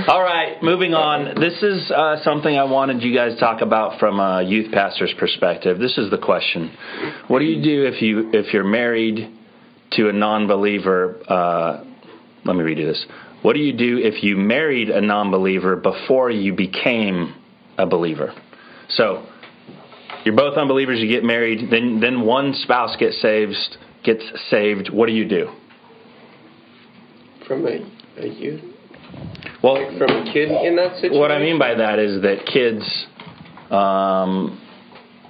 All right, moving on. This is something I wanted you guys to talk about from a youth pastor's perspective. This is the question. What do you do if you're married to a non-believer? Let me read you this. What do you do if you married a non-believer before you became a believer? So you're both unbelievers, you get married, then one spouse gets saved. What do you do? From a youth? Well, like from a kid in that situation? What I mean by that is that kids,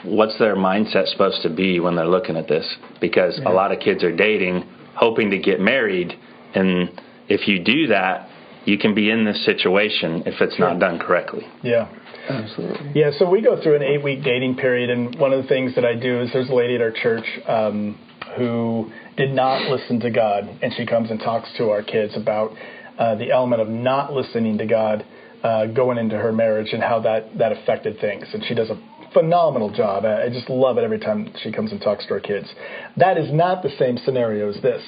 what's their mindset supposed to be when they're looking at this? Because a lot of kids are dating, hoping to get married, and if you do that, you can be in this situation if it's not done correctly. Yeah. Absolutely. Yeah, so we go through an 8-week dating period, and one of the things that I do is there's a lady at our church who did not listen to God, and she comes and talks to our kids about the element of not listening to God going into her marriage and how that affected things. And she does a phenomenal job. I just love it every time she comes and talks to our kids. That is not the same scenario as this.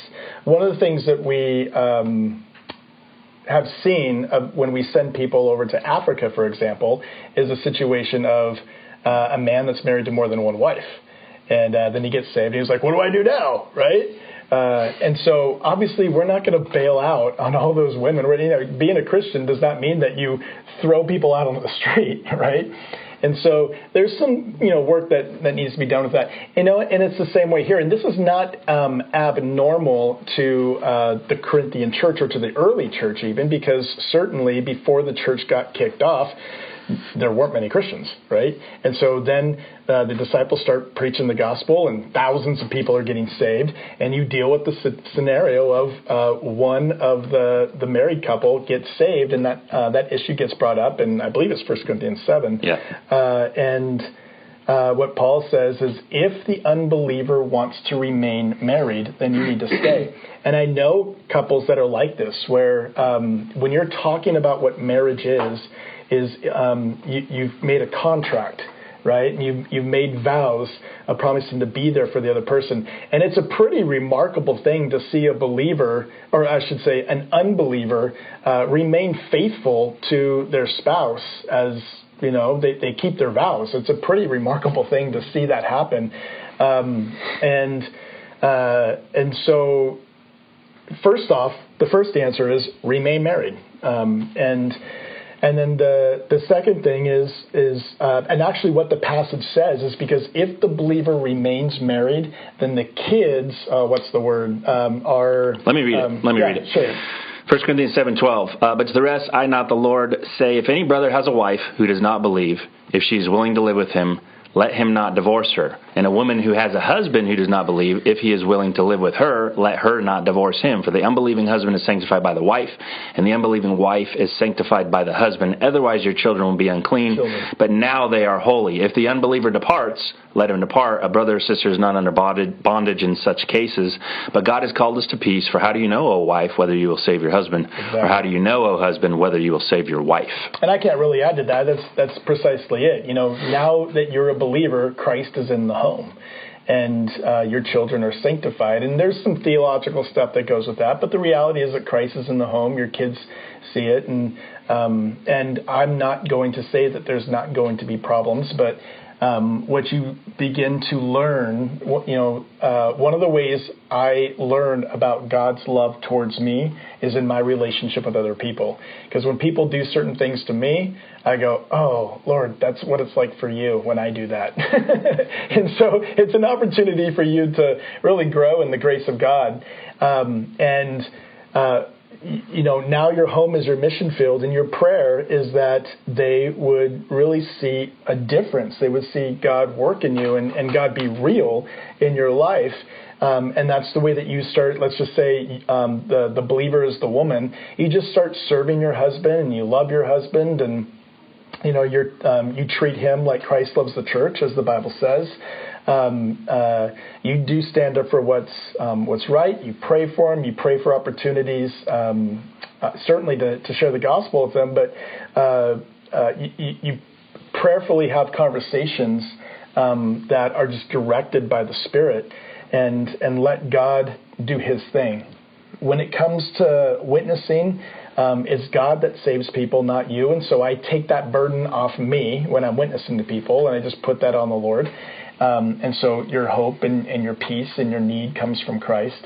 One of the things that we have seen when we send people over to Africa, for example, is a situation of a man that's married to more than one wife. And then he gets saved. And he's like, what do I do now? Right? And so obviously we're not going to bail out on all those women. Being a Christian does not mean that you throw people out on the street, right? And so there's some, work that needs to be done with that. And it's the same way here. And this is not abnormal to the Corinthian church or to the early church even, because certainly before the church got kicked off, there weren't many Christians, right? And so then the disciples start preaching the gospel, and thousands of people are getting saved, and you deal with the scenario of one of the married couple gets saved, and that issue gets brought up, and I believe it's 1 Corinthians 7. Yeah. And what Paul says is, if the unbeliever wants to remain married, then you need to stay. And I know couples that are like this, where when you're talking about what marriage is you've made a contract, right? And you've made vows of promising to be there for the other person. And it's a pretty remarkable thing to see a believer, or I should say an unbeliever, remain faithful to their spouse as, they keep their vows. It's a pretty remarkable thing to see that happen. And so first off, the first answer is remain married. And then the second thing is and actually what the passage says is, because if the believer remains married, then the kids, what's the word, are... Let me read it. Sure. 1 Corinthians 7:12. But to the rest, I, not the Lord, say, if any brother has a wife who does not believe, if she is willing to live with him, let him not divorce her. And a woman who has a husband who does not believe, if he is willing to live with her, let her not divorce him. For the unbelieving husband is sanctified by the wife, and the unbelieving wife is sanctified by the husband. Otherwise your children will be unclean, but now they are holy. If the unbeliever departs, let him depart. A brother or sister is not under bondage in such cases. But God has called us to peace. For how do you know, O wife, whether you will save your husband? Exactly. Or how do you know, O husband, whether you will save your wife? And I can't really add to that. That's precisely it. Now that you're a believer, Christ is in the home, and your children are sanctified. And there's some theological stuff that goes with that, but the reality is that Christ is in the home. Your kids see it, and I'm not going to say that there's not going to be problems, but what you begin to learn, one of the ways I learn about God's love towards me is in my relationship with other people. Because when people do certain things to me, I go, oh, Lord, that's what it's like for you when I do that. And so it's an opportunity for you to really grow in the grace of God. Now your home is your mission field, and your prayer is that they would really see a difference. They would see God work in you and God be real in your life. And that's the way that you start. Let's just say the believer is the woman. You just start serving your husband, and you love your husband, and you treat him like Christ loves the church, as the Bible says. You do stand up for what's right. You pray for them. You pray for opportunities, certainly to share the gospel with them. But you prayerfully have conversations that are just directed by the Spirit, and let God do His thing. When it comes to witnessing, It's God that saves people, not you. And so I take that burden off me when I'm witnessing to people, and I just put that on the Lord. And so your hope and your peace and your need comes from Christ.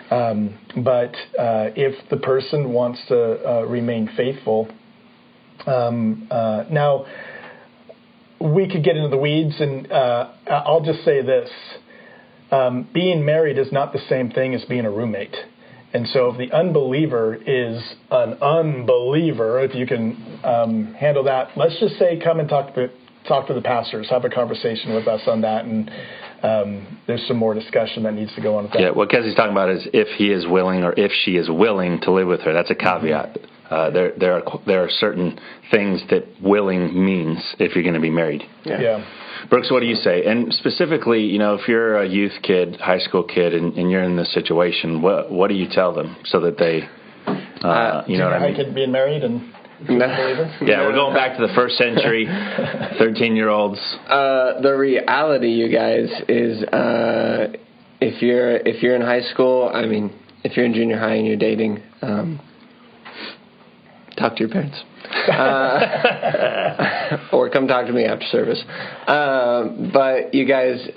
But if the person wants to remain faithful, now we could get into the weeds, and I'll just say this. Being married is not the same thing as being a roommate. And so if the unbeliever is an unbeliever, if you can handle that, let's just say come and talk to the pastors, have a conversation with us on that, and there's some more discussion that needs to go on with that. Yeah, what Kezzy's talking about is if he is willing or if she is willing to live with her. That's a caveat. There are certain things that willing means if you're going to be married. Yeah. Brooks, what do you say? And specifically, if you're a youth kid, high school kid, and you're in this situation, what do you tell them so that they, you know what I mean? Kid being married and believer? Yeah, we're going back to the first century, 13-year-olds. The reality, you guys, is if you're in high school, I mean, if you're in junior high and you're dating, talk to your parents. Or come talk to me after service. But you guys,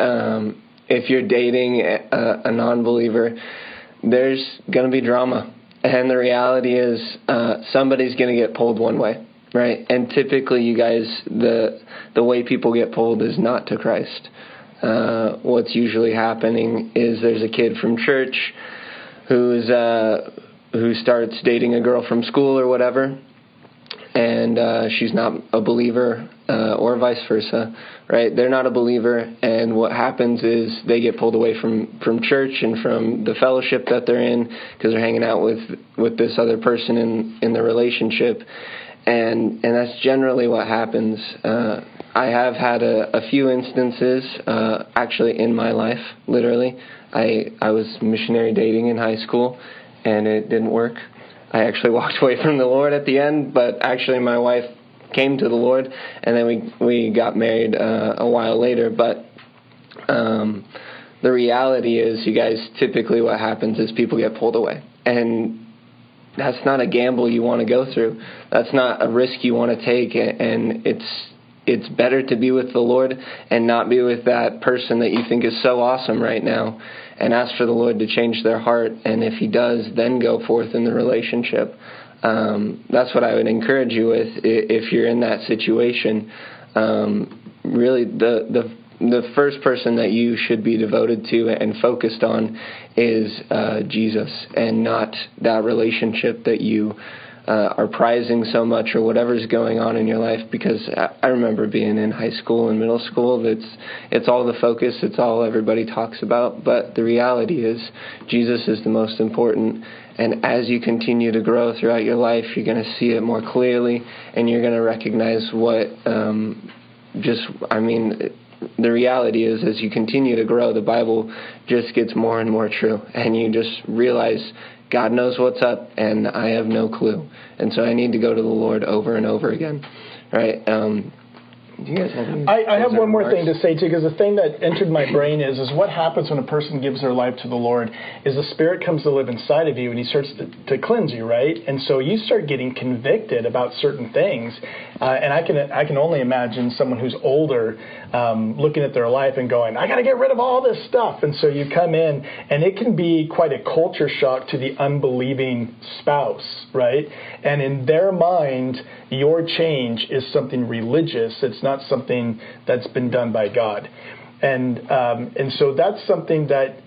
if you're dating a non-believer, there's going to be drama. And the reality is somebody's going to get pulled one way, right? And typically, you guys, the way people get pulled is not to Christ. What's usually happening is there's a kid from church who starts dating a girl from school or whatever, and she's not a believer, or vice versa, right? They're not a believer, and what happens is they get pulled away from church and from the fellowship that they're in because they're hanging out with this other person in the relationship, and that's generally what happens. I have had a few instances, actually in my life, literally. I was missionary dating in high school, and it didn't work. I actually walked away from the Lord at the end, but actually my wife came to the Lord, and then we got married a while later. But the reality is, you guys, typically what happens is people get pulled away. And that's not a gamble you want to go through. That's not a risk you want to take, and it's better to be with the Lord and not be with that person that you think is so awesome right now, and ask for the Lord to change their heart. And if he does, then go forth in the relationship. That's what I would encourage you with if you're in that situation. Really, the first person that you should be devoted to and focused on is Jesus, and not that relationship that you are prizing so much, or whatever's going on in your life. Because I remember being in high school and middle school, it's all the focus, it's all everybody talks about, but the reality is Jesus is the most important. And as you continue to grow throughout your life, you're going to see it more clearly, and you're going to recognize what the reality is, as you continue to grow, the Bible just gets more and more true, and you just realize God knows what's up, and I have no clue. And so I need to go to the Lord over and over again, right? Do you guys have any? I have one more thing to say, too, because the thing that entered my brain is what happens when a person gives their life to the Lord is the Spirit comes to live inside of you, and he starts to cleanse you, right? And so you start getting convicted about certain things. And I can only imagine someone who's older looking at their life and going, I got to get rid of all this stuff. And so you come in, and it can be quite a culture shock to the unbelieving spouse, right? And in their mind, your change is something religious. It's not something that's been done by God. And so that's something that,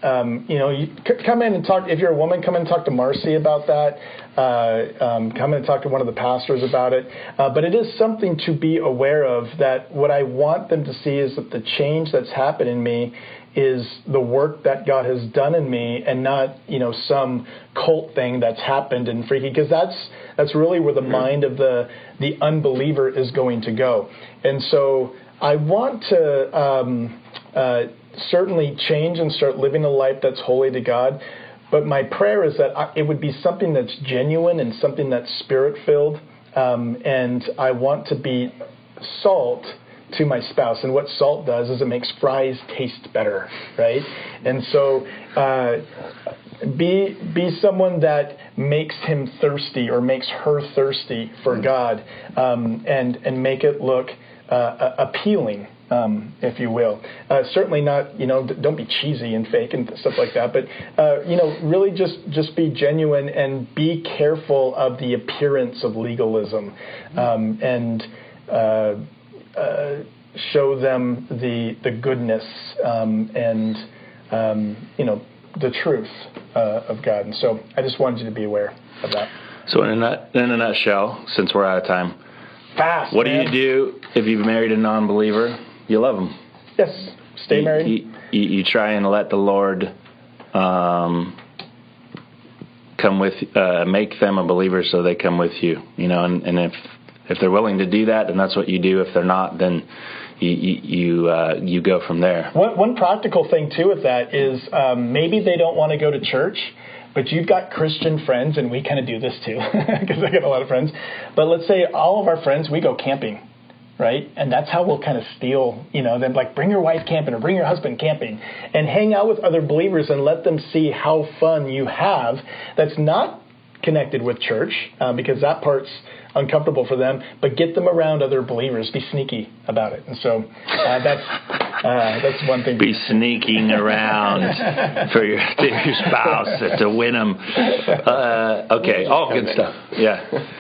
you come in and talk. If you're a woman, come in and talk to Marcy about that. Come in and talk to one of the pastors about it. But it is something to be aware of, that what I want them to see is that the change that's happened in me is the work that God has done in me, and not, some cult thing that's happened and freaky, because that's really where the mind of the unbeliever is going to go. And so I want to certainly change and start living a life that's holy to God. But my prayer is that it would be something that's genuine and something that's Spirit-filled. And I want to be salt to my spouse. And what salt does is it makes fries taste better, right? And so be someone that makes him thirsty or makes her thirsty for God, and make it look appealing, if you will. Certainly not, don't be cheesy and fake and stuff like that, but, really just be genuine and be careful of the appearance of legalism, and show them the goodness, and the truth of God. And so I just wanted you to be aware of that. So in a nutshell, since we're out of time, fast. What do you do if you've married a non-believer? You love them. Yes. Stay married. You try and let the Lord come with, make them a believer so they come with you. And if they're willing to do that, then that's what you do. If they're not, then you go from there. One practical thing too with that is maybe they don't want to go to church, but you've got Christian friends, and we kind of do this too, because I got a lot of friends. But let's say all of our friends, we go camping, right? And that's how we'll kind of steal, them, like, bring your wife camping or bring your husband camping and hang out with other believers and let them see how fun you have. That's not connected with church, because that part's uncomfortable for them, but get them around other believers. Be sneaky about it. And so that's one thing. Be sneaking around for your spouse to win them. Okay, all good stuff. Yeah.